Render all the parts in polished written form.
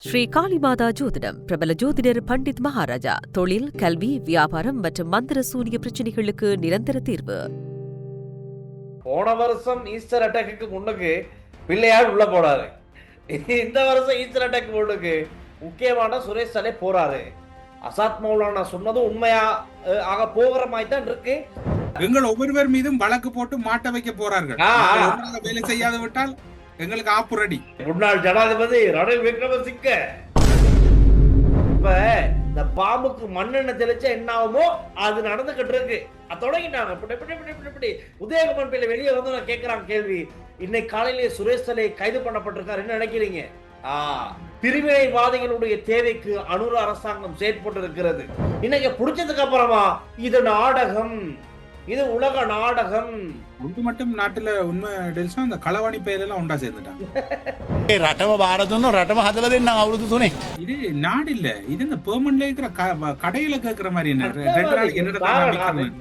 ஸ்ரீ காளிமாதா ஜோதிடம் பிரபல ஜோதிடர் பண்டித் மகாராஜா. தொழில், கல்வி, வியாபாரம் மற்றும் மந்திர சூனிய பிரச்சனைகளுக்கு நிரந்தர தீர்வு. போன வருஷம் ஈஸ்டர் அட்டாக்கு முன்னுக்கு பிள்ளையார் உள்ள போறாரு. இந்த வருஷம் ஈஸ்டர் அட்டாக் முன்னுக்கு முக்கியமான சுரேஷ் சலே போறாரு. அசாத் மௌலானா சொன்னதும் உண்மையா ஆக போகிற மாதிரி தான் இருக்கு. எங்கள் ஒவ்வொருவர் மீதும் வழக்கு போட்டு மாட்ட வைக்க போறார்கள். வேலை செய்யாது விட்டால் எங்களுக்கு ஆப்புரடி. முன்னாள் ஜனாதிபதி ரணில் விக்ரமசிங்க இப்ப இந்த பாம்புக்கு மண்ணெண்ணெய் தெளிச்சா என்ன ஆகுமோ அது நடந்துகிட்டு இருக்கு. அது தொடங்கிட்டாங்க. உதயகுமார் பிள்ளை வெளியே வந்து நான் கேட்கிறாங்க கேள்வி. இன்னைக்கு காலையிலேயே சுரேஷ் சலை கைது பண்ணப்பட்டிருக்காரு. என்ன நினைக்கிறீங்க? பிரிவினைவாதிகளுடைய தேவைக்கு அனுர அரசாங்கம் செயற்பட்டு இருக்கிறது. இன்னைக்கு புடிச்சதுக்கு அப்புறமா இது நாடகம், இது உலக நாடகம். ஒன்று மட்டும் நாட்டுல உண்மை டெல்சா அந்த களவாணி பெயரெல்லாம் உண்டா சேர்ந்துட்டாங்க. රටම බාරදුන්න රටම හදල දෙන්න අවුරුදු 3. இது நாடு இல்ல, இது இந்த பெர்மனன்ட்ல இருக்கிற கடையில கேட்கிற மாதிரி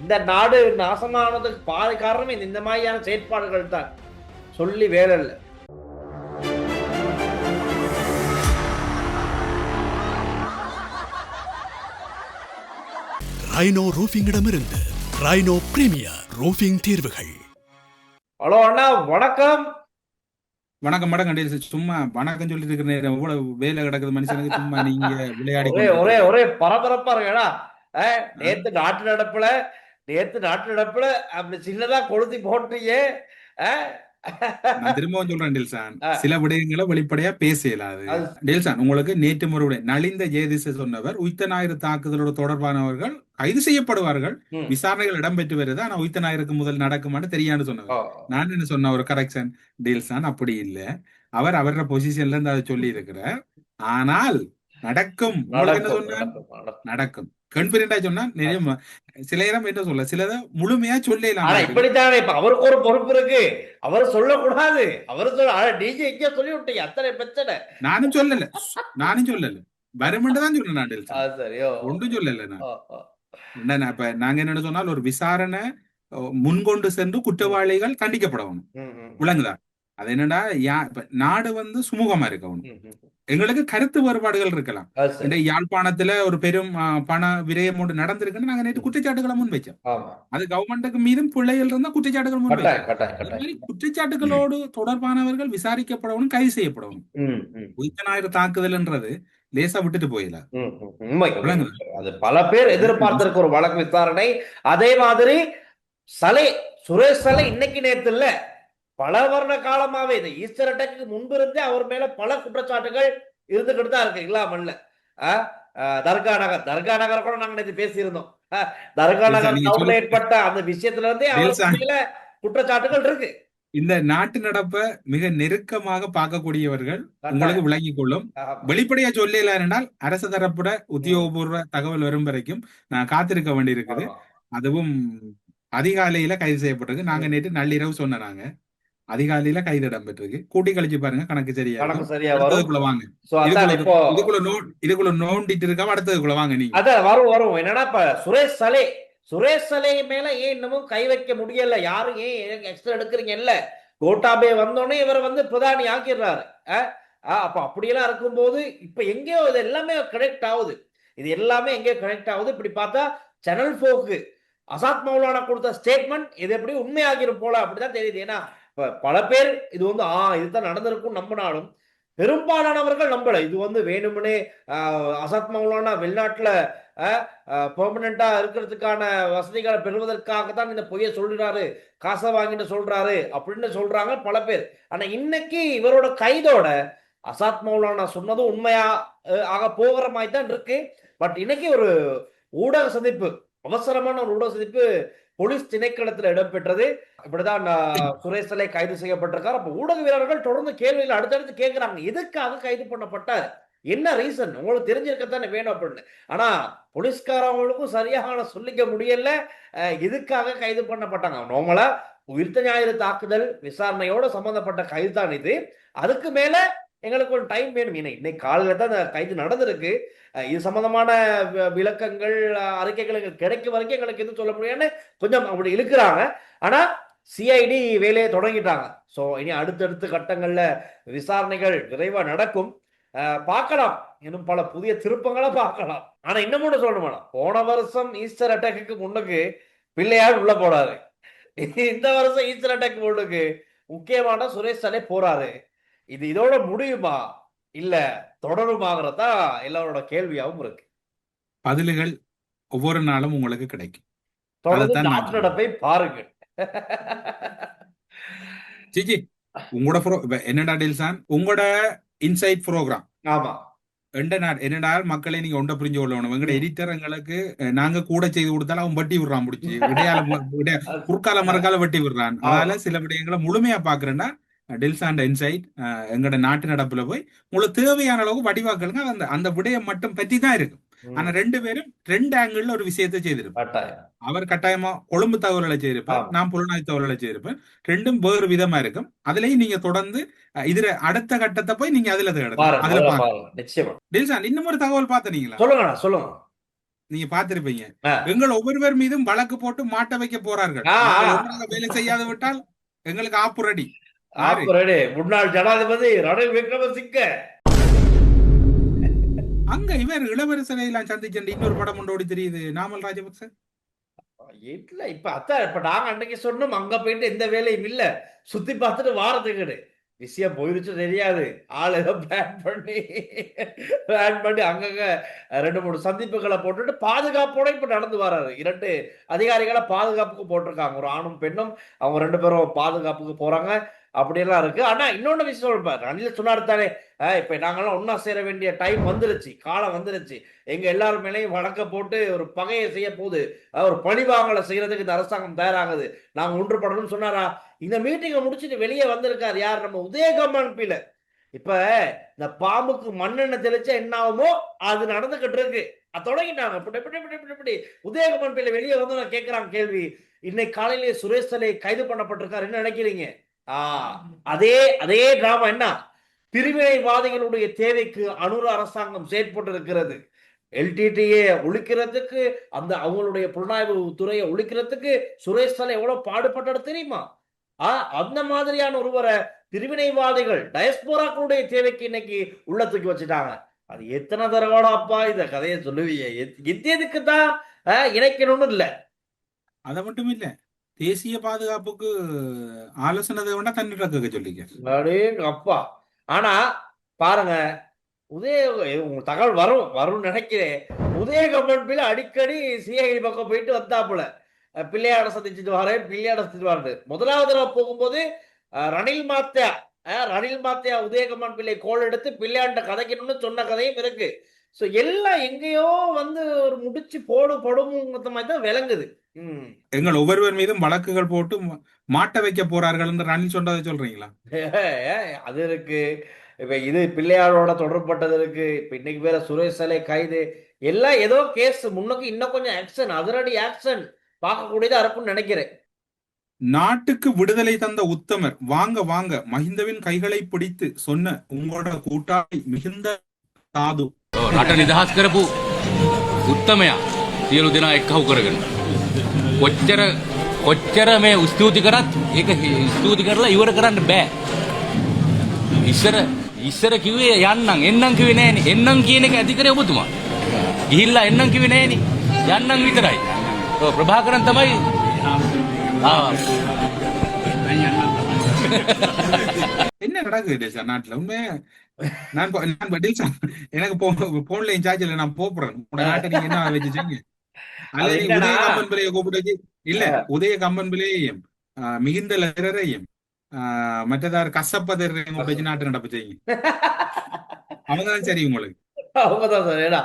இந்த நாடு நாசமானதுக்கு பாதி காரணமே இந்த மாதிரியான செயற்பாடுகள் தான். சொல்லி வேலை இல்லை. ரைனோ ரூஃபிங்கிடமிருந்து ரைனோ பிரீமியர் ரூஃபிங் தீர்வுகள். ஹலோ அண்ணா, வணக்கம். வணக்கம் மேடம். சும்மா வணக்கம் சொல்லிட்டு இருக்கிற நேரம் எவ்வளவு வேலை கிடக்குது மனுஷனுக்கு. சும்மா நீங்க விளையாடி ஒரே பரபரப்பா இருக்கா? நேத்து நாட்டு நடப்புல அப்படி சின்னதா கொளுத்தி போட்டீங்க. நான் திரும்பவும் சொல்றேன் டெல்சான், சில விடயங்களை வெளிப்படையா பேச இயலாது. டெல்சான், உங்களுக்கு நேற்று முறையுடைய நலிந்த ஜெயதிச சொன்னவர் உயிர்த்த ஞாயிறு தாக்குதலோட தொடர்பானவர்கள் கைது செய்யப்படுவார்கள், விசாரணைகள் இடம்பெற்று வருது, ஆனா உயிர்த்த ஞாயிறுக்கு முதல் நடக்குமான்னு தெரியான்னு சொன்னவர். நான் என்ன சொன்ன ஒரு கரெக்ஷன் டெல்சான், அப்படி இல்ல, அவர் அவரோட பொசிஷன்ல இருந்து அதை சொல்லி இருக்கிறார். ஆனால் நடக்கும். உங்களுக்கு என்ன சொன்ன? நடக்கும். கான்பிடென்டா சொன்னா நிறைய சில இடம் என்ன சொல்ல, சிலத முழுமையா சொல்லலாம். இப்படித்தானே இப்ப அவருக்கு ஒரு பொறுப்பு இருக்கு. அவர் சொல்லக்கூடாது. அவர் சொல்ல டிஜே எங்க சொல்லி விட்டீங்க, அத்தனை பிரச்சனை. நானும் சொல்லல வருமென்று தான் சொன்னேன். ஒன்றும் சொல்லல நான். இப்ப நாங்க என்ன சொன்னால், ஒரு விசாரணை முன்கொண்டு சென்று குற்றவாளிகள் தண்டிக்கப்படணும். விளங்குதா? அது என்னடா, நாடு வந்து சுமூகமா இருக்கணும். எங்களுக்கு கருத்து வேறுபாடுகள் இருக்கலாம். யாழ்ப்பாணத்துல ஒரு பெரும் பண விரயம் ஒன்று நடந்திருக்குன்னு நாங்க நேற்று குற்றச்சாட்டுகளை முன் வச்சோம். அது கவர்மெண்ட்டுக்கு மீதும் பிள்ளைகள் இருந்தா குற்றச்சாட்டுகள் முன் வச்சோம். குற்றச்சாட்டுகளோடு தொடர்பானவர்கள் விசாரிக்கப்படணும், கைது செய்யப்படணும். உயிர்த்த ஞாயிறு தாக்குதல்ன்றது லேசா விட்டுட்டு போயிடல. அது பல பேர் எதிர்பார்த்திருக்க ஒரு வழக்கு விசாரணை. அதே மாதிரி சுரேஷ் சலை இன்னைக்கு நேத்து இல்ல, பல வருட காலமாவே இந்த ஈஸ்டர் அட்டாக்கு முன்பு இருந்தே அவர் மேல பல குற்றச்சாட்டுகள் இருந்துகிட்டு தான் இருக்கு. இல்லாமல்ல தர்கா நகர் கூட நாங்க நேற்று பேசியிருந்தோம். தர்கா நகர் ஏற்பட்ட அந்த விஷயத்துல இருந்தே அவர் குற்றச்சாட்டுகள் இருக்கு. இந்த நாட்டு நடப்ப மிக நெருக்கமாக பார்க்கக்கூடியவர்கள் உங்களுக்கு விளங்கிக் கொள்ளும். வெளிப்படையா சொல்லல என்றால் அரசு தரப்புட உத்தியோகபூர்வ தகவல் வரும் வரைக்கும் நான் காத்திருக்க வேண்டியிருக்குது. அதுவும் அதிகாலையில கைது செய்யப்பட்டிருக்கு. நாங்க நேற்று நள்ளிரவு சொன்னாங்க, அதிகாலையில கைது இடம்பெற்றிருக்கு. கூட்டி கழிச்சு பாருங்க, கணக்கு சரியா அடுத்ததுக்குள்ள வாங்க. இதுக்குள்ள நோண்டிட்டு இருக்காம அடுத்ததுக்குள்ள வாங்க. நீங்க அதான் வரும். என்னன்னா, இப்ப சுரேஷ் சலை மேல ஏன் இன்னமும் கை வைக்க முடியல? யாரும் ஏன் எக்ஸ்ட்ரா எடுக்கிறீங்க? இல்ல, கோட்டாபே வந்தோடனே இவரை வந்து பிரதானி ஆக்கிடுறாரு. அப்ப அப்படியெல்லாம் இருக்கும்போது இப்ப எங்கேயோ இது எல்லாமே கனெக்ட் ஆகுது. இப்படி பார்த்தா சேனல் 4க்கு அசாத் மௌலானா கொடுத்த ஸ்டேட்மெண்ட் இது எப்படி உண்மையாகிரும் போல அப்படிதான் தெரியுது. ஏன்னா பல பேர் இது வந்து இதுதான் நடந்திருக்கும் நம்பினாலும் பெரும்பாலானவர்கள் நம்பல. இது வந்து வேணும்னே அசாத் மௌலானா வெளிநாட்டுல பெர்மனண்டா இருக்கிறதுக்கான வசதிகளை பெறுவதற்காகத்தான் இந்த பொய்யை சொல்றாரு, காசை வாங்கிட்டு சொல்றாரு அப்படின்னு சொல்றாங்க பல பேர். ஆனா இன்னைக்கு இவரோட கைதோட அசாத் மௌலானா சொன்னதும் உண்மையா ஆக போகிற மாதிரி தான் இருக்கு. பட் இன்னைக்கு ஒரு ஊடக சந்திப்பு, அவசரமான ஒரு ஊடக சந்திப்பு போலீஸ் திணைக்களத்தில் இடம்பெற்றது. இப்படிதான் சுரேஷ் சலை கைது செய்யப்பட்டிருக்கார். அப்ப ஊடகவியலாளர்கள் தொடர்ந்து கேள்விகள் அடுத்தடுத்து கேட்கிறாங்க, எதுக்காக கைது பண்ணப்பட்டார், என்ன ரீசன், உங்களுக்கு தெரிஞ்சிருக்கத்தானே வேணும் அப்படின்னு. ஆனா போலீஸ்காரவங்களுக்கும் சரியாக சொல்லிக்க முடியல எதுக்காக கைது பண்ணப்பட்டாங்க. நார்மலா உயிர்த்த ஞாயிறு தாக்குதல் விசாரணையோட சம்பந்தப்பட்ட கைது தான் இது. அதுக்கு மேல எங்களுக்கு ஒரு டைம் வேணும். இன்னைக்கு காலையில தான் இந்த கைது நடந்திருக்கு. இது சம்பந்தமான விளக்கங்கள், அறிக்கைகள் கிடைக்கும் வரைக்கும் எங்களுக்கு எதுவும் சொல்ல முடியாதுன்னு கொஞ்சம் அப்படி இழுக்கிறாங்க. ஆனா சிஐடி வேலையை தொடங்கிட்டாங்க. ஸோ இனி அடுத்தடுத்த கட்டங்கள்ல விசாரணைகள் விரைவா நடக்கும். பார்க்கலாம், இன்னும் பல புதிய திருப்பங்களை பார்க்கலாம். ஆனா இன்னமும் சொல்லணும், போன வருஷம் ஈஸ்டர் அட்டாக்கு முன்னுக்கு பிள்ளையார் உள்ள போறாரு. இந்த வருஷம் ஈஸ்டர் அட்டாக் முன்னுக்கு முக்கியமான சுரேஷ் சலே போறாரு. இது இதோட முடியுமா இல்ல தொடருமாங்கிறதா எல்லாரோட கேள்வியாகவும் இருக்கு. பதில்கள் ஒவ்வொரு நாளும் உங்களுக்கு கிடைக்கும். தொடர்ந்து நாட்டு நடப்பை பாருங்கள். ஜிஜி உங்களோட என்னடா டெல்சான் உங்களோட இன்சைட் ப்ரோக்ராம். ஆமா, என்னடா மக்களை நீங்க ஒன்றை புரிஞ்சு கொள்ளணும். எங்கட எடிட்டர் எங்களுக்கு நாங்க கூட செய்து கொடுத்தாலும் அவன் வட்டி விடுறான், முடிச்சு குறுக்கால மறுக்கால வட்டி விடுறான். அதனால சில விடயங்களை முழுமையா பாக்குறேன்னா டெல்சாண்ட இன்சைட் எங்கட நாட்டு நடப்புல போய் உங்களுக்கு தேவையான அளவுக்கு வடிவாக்களுங்க. அந்த விடயம் மட்டும் பற்றி தான் இருக்கு. ஆனா ரெண்டு பேரும் ரெண்டு ஆங்கிள் ஒரு விஷயத்தை செய்திருப்பார். அவர் கட்டாயமா கொழும்பு தகவல்களை செய்திருப்பார், நான் புலனாய் தகவல்களை செய்திருப்பேன். ரெண்டும் வேறு விதமா இருக்கும். அதுலயும் நீங்க தொடர்ந்து இதுல அடுத்த கட்டத்தை போய் நீங்க அதுல டெல்சான் இன்னும் ஒரு தகவல் பாத்தீங்களா? சொல்லுங்க. நீங்க பாத்திருப்பீங்க, எங்கள் ஒவ்வொருவர் மீதும் வழக்கு போட்டு மாட்ட வைக்க போறார்கள். வேலை செய்யாது விட்டால் எங்களுக்கு ஆப்புரடி. முன்னாள் ஜனாதிபதி ரணில் விக்ரமசிங்க அங்க இவர் இளவரசரை எல்லாம் சந்திச்சு இன்னொரு படம் ஒன்றோடி தெரியுது, நாமல் ராஜபக்ச. இல்ல இப்ப நாங்க அன்னைக்கு சொன்னோம், அங்க போயிட்டு எந்த வேலையும் இல்ல, சுத்தி பார்த்துட்டு வாரத்துக்கு விஷயம் போயிருச்சு தெரியாது. ஆள் ஏதோ பிளான் பண்ணி அங்கங்க 2-3 சந்திப்புகளை போட்டுட்டு பாதுகாப்போட இப்ப நடந்து வராரு. 2 அதிகாரிகளை பாதுகாப்புக்கு போட்டிருக்காங்க, ஒரு ஆணும் பெண்ணும். அவங்க 2 பேரும் பாதுகாப்புக்கு போறாங்க. அப்படியெல்லாம் இருக்கு. ஆனா இன்னொன்னு விஷயம் சொல்றேன், ரணில் சொன்னாரு தானே, இப்ப நாங்கெல்லாம் ஒன்னா சேர வேண்டிய டைம் வந்துருச்சு, காலம் வந்துருச்சு. எங்க எல்லாரும் மேலேயும் வழக்க போட்டு ஒரு பகையை செய்ய போகுது, ஒரு பழிவாங்கலை செய்யறதுக்கு இந்த அரசாங்கம் தயாராகுது, நாங்க ஒன்றுபடணும்னு சொன்னாரா? இந்த மீட்டிங்கை முடிச்சுட்டு வெளியே வந்திருக்காரு யார்? நம்ம உதயகம்மன் பிள்ளை. இப்ப இந்த பாம்புக்கு மண்ணெண்ணெய் தெளிச்சா என்ன ஆகுமோ அது நடந்துகிட்டு இருக்கு. தொடங்கிட்டாங்க. உதயகம்மன் பிள்ளை வெளியே வந்து நான் கேட்கிறான் கேள்வி, இன்னைக்கு காலையிலேயே சுரேஷ் சலே கைது பண்ணப்பட்டிருக்காரு, என்ன நினைக்கிறீங்க? அதே டிராமா என்ன? பிரிவினைவாதிகளுடைய தேவைக்கு அனுர அரசாங்கம் செயற்பட்டு இருக்கிறது. எல்டிடிஏ ஒழிக்கிறதுக்கு, அந்த அவங்களுடைய புலனாய்வு துறையை ஒழிக்கிறதுக்கு சுரேஷ் சலே எவ்வளவு பாடுபட்டது தெரியுமா? அந்த மாதிரியான ஒருவரை பிரிவினைவாதிகள் டயஸ்போராக்களுடைய தேவைக்கு இன்னைக்கு உள்ள தூக்கி வச்சுட்டாங்க. அது எத்தனை தடவைப்பா இந்த கதையை சொல்லுவீங்க? எதுக்கு தான் இணைக்கணும்னு இல்ல. அதை மட்டும் இல்ல, தேசிய பாதுகாப்புக்கு ஆலோசனை வேணா தண்ணி சொல்லிக்க அப்பா. ஆனா பாருங்க, உங்க தகவல் வரும் நினைக்கிறேன். உதயகம்மன் அடிக்கடி சிஐடி பக்கம் போயிட்டு வந்தாப்புல, பிள்ளையாட சந்திச்சுட்டு வாரு. முதலாவது தடவை போகும்போது ரணில் மாத்தியா உதயகம்மன் பிள்ளை கோல் எடுத்து பிள்ளையாண்ட கதைக்கணும்னு சொன்ன கதையும் இருக்கு. சோ எல்லாம் எங்கேயோ வந்து ஒரு முடிச்சு படும் மாதிரி தான் விளங்குது. எங்கள் ஒவ்வொருவர் மீதும் வழக்குகள் போட்டு மாட்ட வைக்க போறார்கள் என்று ரணில் சொன்னதை சொல்றீங்களா? அது இருக்கு. இப்ப இது பிள்ளையாரோட தொடர்பட்டது இருக்கு. இப்ப இன்னைக்கு வேற சுரேஷ் சலே கைது, எல்லாம் ஏதோ கேஸ் முன்னுக்கு இன்னும் கொஞ்சம் ஆக்ஷன், அதிரடி ஆக்ஷன் பார்க்கக்கூடியதா இருக்கும்னு நினைக்கிறேன். நாட்டுக்கு விடுதலை தந்த உத்தமர் வாங்க வாங்க மஹிந்தவின் கைகளை பிடித்து சொன்ன உங்களோட கூட்டாளி மிகுந்த சாது රට නිදහස් කරපු උත්තමයා සියලු දෙනා එක්කහුව කරගෙන කොච්චර මේ ස්තුති කරත් ඒක ස්තුති කරලා ඉවර කරන්න බෑ. ඉස්සර කිව්වේ යන්නම් එන්නම් කිව්වේ නෑනේ. එන්නම් කියන එක ඇති කරේ ඔබතුමා. ගිහිල්ලා එන්නම් කිව්වේ නෑනේ. යන්නම් විතරයි. ඔව් ප්‍රභාකරන් තමයි என்ன நடக்குது நாட்டுல? உண்மையா நான் எனக்கு போன்ல இன்சார்ஜ் இல்ல, நான் போறேன் நாட்டை நீங்க என்ன வச்சுச்சீங்க? உதய கம்பன் பிள்ளைய கூப்பிட்டு வச்சு இல்ல, உதய கம்பன் பிள்ளையையும் மிகுந்த லெரரையும் மற்றதார் கசப்பதரையும் வச்சு நாட்டு நடப்புச்சீங்க. அவங்கதான் சரி உங்களுக்கு. அவங்கதான் சார். ஏன்னா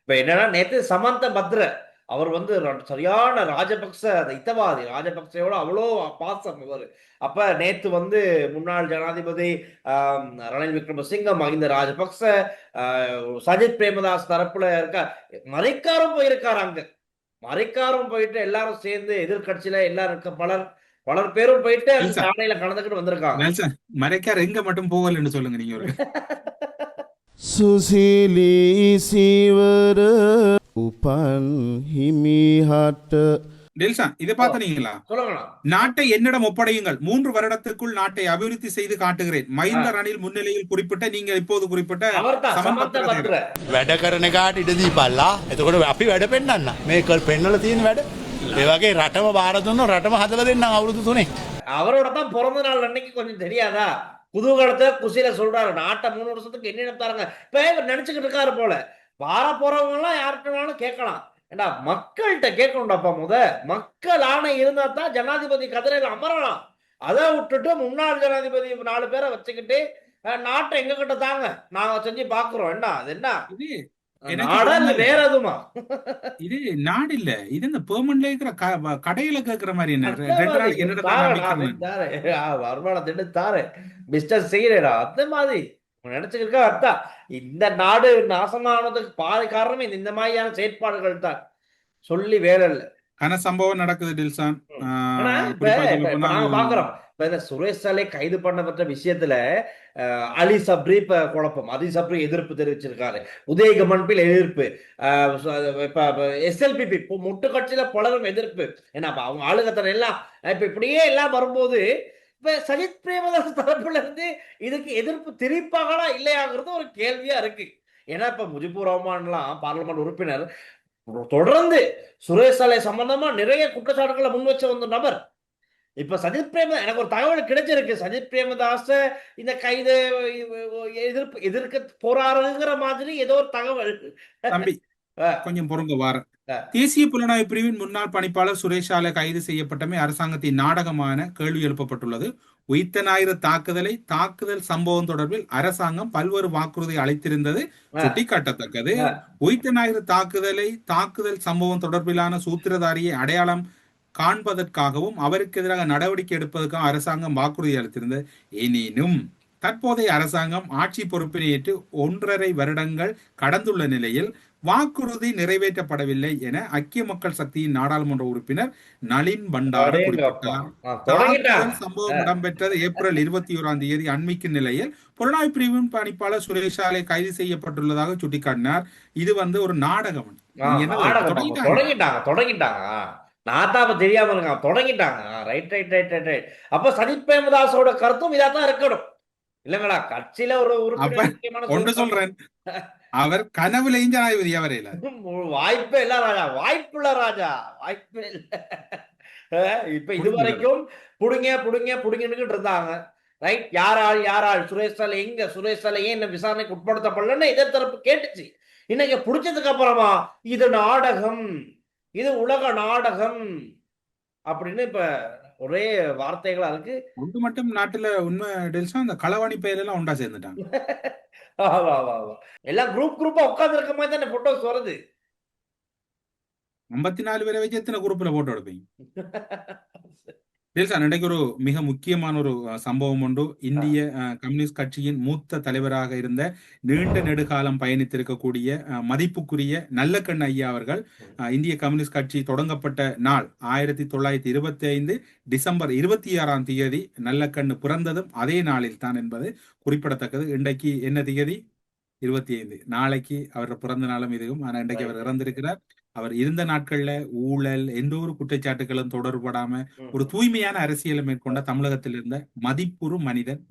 இப்ப என்னன்னா, நேற்று சமந்த பத்ர அவர் வந்து சரியான ராஜபக்ச இத்தவாதி, ராஜபக்சையோட அவ்வளோ பாசம் இவர். அப்ப நேத்து வந்து முன்னாள் ஜனாதிபதி ரணில் விக்ரமசிங்க, மஹிந்த ராஜபக்ச, சஜித் பிரேமதாஸ் தரப்புல இருக்க மறைக்காரும் போயிருக்காரு. அங்க மறைக்காரும் போயிட்டு எல்லாரும் சேர்ந்து எதிர்கட்சியில எல்லாரும் இருக்க பலர் பேரும் போயிட்டு சாலையில கலந்துக்கிட்டு வந்திருக்காங்க. மறைக்கார் எங்க மட்டும் போகலன்னு சொல்லுங்க நீங்க. සුසිලී සිවර උපන් හිමිහට டெல்சான் இதை பார்த்தீங்களா? சொல்லுங்களா. நாட்டை என்னிடம் ஒப்படையுங்கள், 3 வருடத்திற்குள் நாட்டை அபிவிருத்தி செய்து காட்டுகிறேன். மஹிந்த ரணில் முன்னிலையில் குறிப்பிட்ட, நீங்க இப்போது குறிப்பிட்ட වැඩ කරන කාට ඉඩ දීපල්ලා. එතකොට අපි වැඩ පෙන්නන්න. මේක පෙන්නලා තියෙන වැඩ. ඒ වගේ රටම බාර දුන්නොත් රටම හදලා දෙන්නම් අවුරුදු 3. அவரோட தான் பிறந்த நாள் அன்னைக்கு கொஞ்சம் தெரியாதா? குதூகலத்தை குசியில சொல்றாரு, நாட்டை 3 வருஷத்துக்கு என்ன தராங்க. இப்ப இவர் நினைச்சுக்கிட்டு இருக்காரு போல. வார போறவங்க எல்லாம் யார்கிட்ட வேணாலும் கேட்கலாம். ஏண்டா மக்கள்கிட்ட கேட்கணும்டாப்பா. மக்கள் ஆணை இருந்தா தான் ஜனாதிபதி கதிரையில அமரலாம். அதை விட்டுட்டு முன்னாள் ஜனாதிபதி 4 பேரை வச்சுக்கிட்டு நாட்டை எங்க கிட்ட தாங்க நாங்க செஞ்சு பாக்குறோம். என்ன அது என்ன வேற எதுமா? இது நாடு இல்ல, இது இந்த பெர்மனன்ட்ல இருக்கிற கடையில கேக்குற மாதிரி. என்ன வருமானம் திட்டு தாரு பிஸ்னஸ் செய்யறா அந்த மாதிரி நினைச்சுக்கிருக்க அர்த்தம். இந்த நாடு நாசமானதுக்கு பாதி காரணமே இந்த மாதிரியான செயற்பாடுகள் தான். சொல்லி வேலை இல்ல. ஆனா சம்பவம் நடக்குது டில்சான். நாங்க பாக்குறோம் இப்ப இந்த சுரேஷ் சாலை கைது பண்ணப்பட்ட விஷயத்துல அலி சப்ரி குழப்பம், அலி சப்ரி எதிர்ப்பு தெரிவிச்சிருக்காரு, உதயகமன்பில் எதிர்ப்பு, இப்ப SLPP முட்டு கட்சியில பலரும் எதிர்ப்பு. ஏன்னா அவங்க ஆளுகத்தனை எல்லாம் இப்ப இப்படியே எல்லாம் வரும்போது இப்ப சஜித் பிரேமதாஸ் தரப்புல இருந்து இதுக்கு எதிர்ப்பு தெரிவிப்பாங்களா இல்லையாங்கிறது ஒரு கேள்வியா இருக்கு. ஏன்னா இப்ப முஜிபுர் ரஹ்மான்லாம் பார்லிமெண்ட் உறுப்பினர் தொடர்ந்து சுரேஷ் சாலை சம்பந்தமா நிறைய குற்றச்சாட்டுகளை முன் வச்ச வந்த நபர். இப்ப சஜித் பிரேமதாஸ் எனக்கு ஒரு தகவல் கிடைச்சிருக்கு, சஜித் பிரேமதாஸ் இந்த கைது எதிர்க்க போறாருங்கிற மாதிரி ஏதோ ஒரு தகவல். கொஞ்சம் பொறுங்க வார. தேசிய புலனாய்வு பிரிவின் முன்னாள் பணிப்பாளர் சுரேஷ் சாலை கைது செய்யப்பட்டமை அரசாங்கத்தின் நாடகமான கேள்வி எழுப்பப்பட்டுள்ளது. உயிர்த்த ஞாயிறு தாக்குதல் சம்பவம் தொடர்பில் அரசாங்கம் பல்வேறு வாக்குறுதி அளித்திருந்தது சுட்டிக்காட்டத்தக்கது. உயிர்த்த ஞாயிறு தாக்குதல் சம்பவம் தொடர்பிலான சூத்திரதாரியை அடையாளம் காண்பதற்காகவும் அவருக்கு எதிராக நடவடிக்கை எடுப்பதற்காக அரசாங்கம் வாக்குறுதி அளித்திருந்தது. எனினும் தற்போதைய அரசாங்கம் ஆட்சி பொறுப்பினை ஏற்று 1.5 வருடங்கள் கடந்துள்ள நிலையில் வாக்குறுதி நிறைவேற்றப்படவில்லை என ஐக்கிய மக்கள் சக்தியின் நாடாளுமன்ற உறுப்பினர் நளின் பண்டார குறிப்பிட்டார். சம்பவம் இடம்பெற்றது ஏப்ரல் 21ஆம் தேதி அண்மைக்கு நிலையில் புலனாய்வு பிரிவின் பணிப்பாளர் சுரேஷ் சாலை கைது செய்யப்பட்டுள்ளதாக சுட்டிக்காட்டினார். இது ஒரு நாடகம். நாத்தாப்ப தெரியாம இருக்கான், தொடங்கிட்டாங்க. Right right right right right. அப்ப சஜித் பிரேமதாஸோட கருத்தும் இதாதான் இருக்கணும் இல்லங்களா? கட்சியில ஒரு ஒன்று சொல்றேன், அவர் கனவுலையும் ஜனாதிபதி அவரே இல்ல. வாய்ப்பே இல்ல ராஜா, வாய்ப்புள்ள ராஜா, வாய்ப்பே இல்ல. இப்ப இதுவரைக்கும் புடுங்கிட்டு இருந்தாங்க. ரைட், யாரால் சுரேஷ் சாலை எங்க, சுரேஷ் சாலை ஏன் இந்த விசாரணைக்கு உட்படுத்தப்படலன்னு எதிர்த்தரப்பு கேட்டுச்சு. இன்னைக்கு புடிச்சதுக்கு அப்புறமா இது நாடகம், இது உலக நாடகம் அப்படின்னு இப்ப ஒரே வார்த்தைகளா இருக்கு. ஒன்று மட்டும் நாட்டுல உண்மை டெல்சா, அந்த களவாணி பெயர் எல்லாம் ஒன்றா சேர்ந்துட்டாங்க. எல்லாம் குரூப்பா உட்கார்ந்து இருக்க மாதிரி தானே போட்டோஸ் வருது. 54 பேரை வச்சு எத்தனை குரூப்ல போட்டோ எடுப்பீங்க? இன்றைக்கு ஒரு மிக முக்கியமான ஒரு சம்பவம் ஒன்று. இந்திய கம்யூனிஸ்ட் கட்சியின் மூத்த தலைவராக இருந்த நீண்ட நெடுகாலம் பயணித்திருக்கக்கூடிய மதிப்புக்குரிய நல்லக்கண் ஐயா அவர்கள் இந்திய கம்யூனிஸ்ட் கட்சி தொடங்கப்பட்ட நாள் 1925 டிசம்பர் 26ஆம் தேதி நல்லக்கண்ணு பிறந்ததும் அதே நாளில் தான் என்பது குறிப்பிடத்தக்கது. இன்றைக்கு என்ன தேதி? 25. நாளைக்கு அவர் பிறந்த நாளும் இதுவும். ஆனா இன்றைக்கு அவர் இறந்திருக்கிறார். அவர் இருந்த நாட்கள்ல ஊழல் எந்த ஒரு குற்றச்சாட்டுகளும் தொடர்படாம ஒரு தூய்மையான அரசியலை மேற்கொண்ட தமிழகத்தில் இருந்த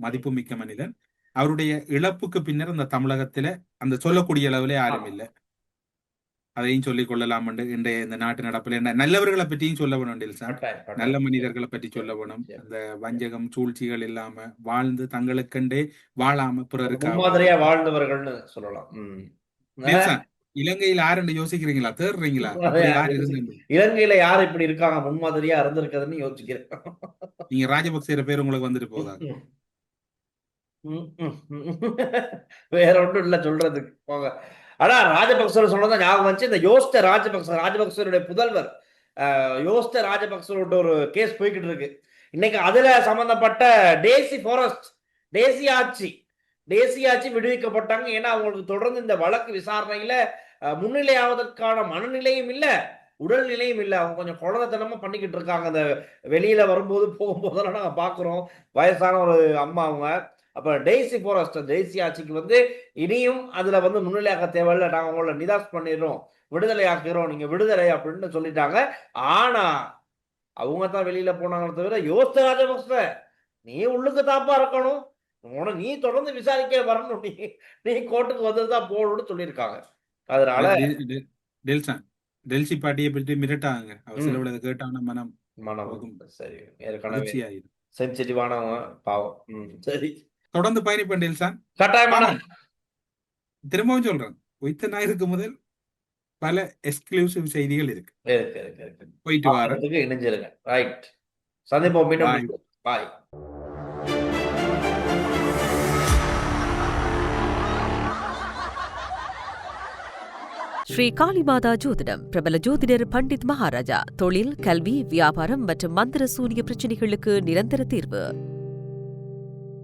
மதிப்புமிக்க மனிதன். அவருடைய இழப்புக்கு பின்னர் அந்த தமிழகத்துல அந்த சொல்லக்கூடிய அளவுல யாரும் இல்லை. அதையும் சொல்லிக் கொள்ளலாம். இன்றைய இந்த நாட்டு நடப்பில் என்ன நல்லவர்களை பற்றியும் சொல்ல வேணும் சார், நல்ல மனிதர்களை பற்றி சொல்ல வேணும். அந்த வஞ்சகம் சூழ்ச்சிகள் இல்லாம வாழ்ந்து தங்களுக்கண்டே வாழாம பிறருக்கு வாழ்ந்தவர்கள்னு சொல்லலாம். இலங்கையில யாருன்னு யோசிக்கிறீங்களா? தேடுறீங்களா? இலங்கையில யாரு இப்படி இருக்காங்க முன்மாதிரியா இருந்திருக்குதுன்னு யோசிக்கிறேன். நீங்க ராஜபக்சேர பேர் உங்களுக்கு வந்துட்டு போதா? வேற ஒன்றும் இல்ல சொல்றதுக்கு போங்க. ஆனா ராஜபக்சர் சொன்னதான் ஞாபகம் வந்துச்சு. இந்த யோசித்த ராஜபக்சருடைய புதல்வர் யோசித்த ராஜபக்சரோட ஒரு கேஸ் போய்கிட்டு இருக்கு இன்னைக்கு. அதுல சம்பந்தப்பட்ட தேசிய ஆட்சி விடுவிக்கப்பட்டாங்க. ஏன்னா அவங்களுக்கு தொடர்ந்து இந்த வழக்கு விசாரணையில முன்னிலையாவதற்கான மனநிலையும் இல்ல, உடல்நிலையும் இல்ல. அவங்க கொஞ்சம் குழந்தைத்தனமா பண்ணிக்கிட்டு இருக்காங்க. அந்த வெளியில வரும்போது போகும்போதெல்லாம் நாங்க பாக்குறோம். வயசான ஒரு அம்மா அவங்க. அப்ப தேசிய ஆட்சிக்கு இனியும் அதுல முன்னிலையாக தேவையில்லை, நாங்க உங்களை நிதாஸ் பண்ணிடுறோம், விடுதலை ஆக்குறோம், நீங்க விடுதலை அப்படின்னு சொல்லிட்டாங்க. ஆனா அவங்க தான் வெளியில போனாங்களே தவிர யோசித்த ராஜபக்ச நீ உள்ளுக்கு தாப்பா இருக்கணும், நீ தொடர்ந்து விசாரிக்க வரணும், நீ கோர்ட்டுக்கு வந்ததுதான் போகணும்னு சொல்லியிருக்காங்க. அதனால டெல்சி பாட்டியை பற்றி மிரட்டாங்க. அவர் சில விட கேட்டான மனம் சரி ஏற்கனவே அதிர்ச்சி ஆயிடும். சென்சிட்டிவானவங்க பாவம். சரி தொடர்ந்து பயணிப்பேன் டெல்சான். கட்டாயமான திரும்பவும் சொல்றேன், உயிர்த்த ஞாயிறுக்கு முதல் பல எக்ஸ்க்ளூசிவ் செய்திகள் இருக்கு. போயிட்டு வாரத்துக்கு இணைஞ்சிருங்க. ரைட், சந்திப்போம் மீண்டும். பாய். ஸ்ரீ காளிமாதா ஜோதிடம் பிரபல ஜோதிடர் பண்டித் மகாராஜா. தொழில், கல்வி, வியாபாரம் மற்றும் மந்திர சூனிய பிரச்சினைகளுக்கு நிரந்தர தீர்வு.